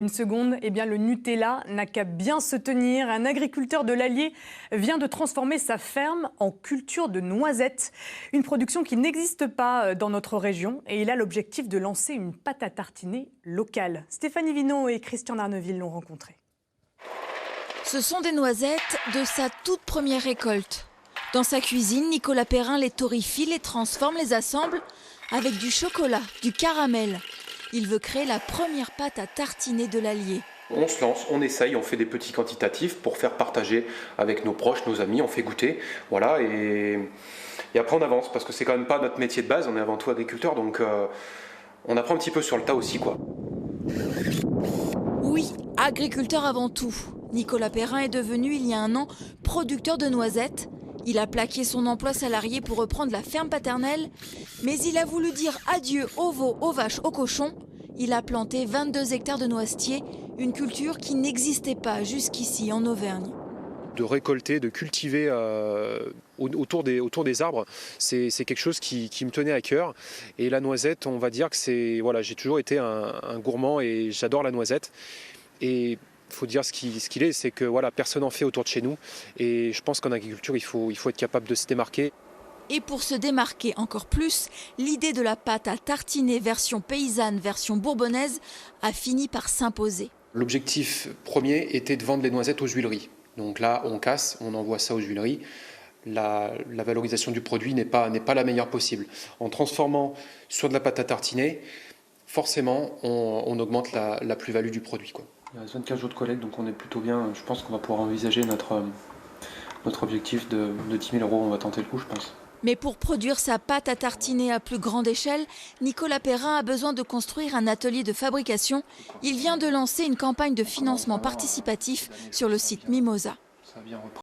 Une seconde, eh bien le Nutella n'a qu'à bien se tenir. Un agriculteur de l'Allier vient de transformer sa ferme en culture de noisettes. Une production qui n'existe pas dans notre région. Et il a l'objectif de lancer une pâte à tartiner locale. Stéphanie Vinault et Christian Arneville l'ont rencontré. Ce sont des noisettes de sa toute première récolte. Dans sa cuisine, Nicolas Perrin les torréfie, les transforme, les assemble avec du chocolat, du caramel. Il veut créer la première pâte à tartiner de l'Allier. On se lance, on essaye, on fait des petits quantitatifs pour faire partager avec nos proches, nos amis, on fait goûter. Voilà, et après on avance, parce que c'est quand même pas notre métier de base, on est avant tout agriculteur, donc on apprend un petit peu sur le tas aussi, quoi. Oui, agriculteur avant tout. Nicolas Perrin est devenu, il y a un an, producteur de noisettes. Il a plaqué son emploi salarié pour reprendre la ferme paternelle, mais il a voulu dire adieu aux veaux, aux vaches, aux cochons. Il a planté 22 hectares de noisetiers, une culture qui n'existait pas jusqu'ici en Auvergne. De récolter, de cultiver autour des arbres, c'est quelque chose qui me tenait à cœur. Et la noisette, on va dire que c'est... Voilà, j'ai toujours été un gourmand et j'adore la noisette. Et il faut dire ce qu'il est, c'est que voilà, personne n'en fait autour de chez nous. Et je pense qu'en agriculture, il faut être capable de se démarquer. Et pour se démarquer encore plus, l'idée de la pâte à tartiner version paysanne, version bourbonnaise, a fini par s'imposer. L'objectif premier était de vendre les noisettes aux huileries. Donc là, on casse, on envoie ça aux huileries. La valorisation du produit n'est pas la meilleure possible. En transformant sur de la pâte à tartiner, forcément, on augmente la plus-value du produit, quoi. Il reste 24 jours de collecte, donc on est plutôt bien. Je pense qu'on va pouvoir envisager notre objectif de 10 000 €. On va tenter le coup, je pense. Mais pour produire sa pâte à tartiner à plus grande échelle, Nicolas Perrin a besoin de construire un atelier de fabrication. Il vient de lancer une campagne de financement participatif sur le site Mimosa.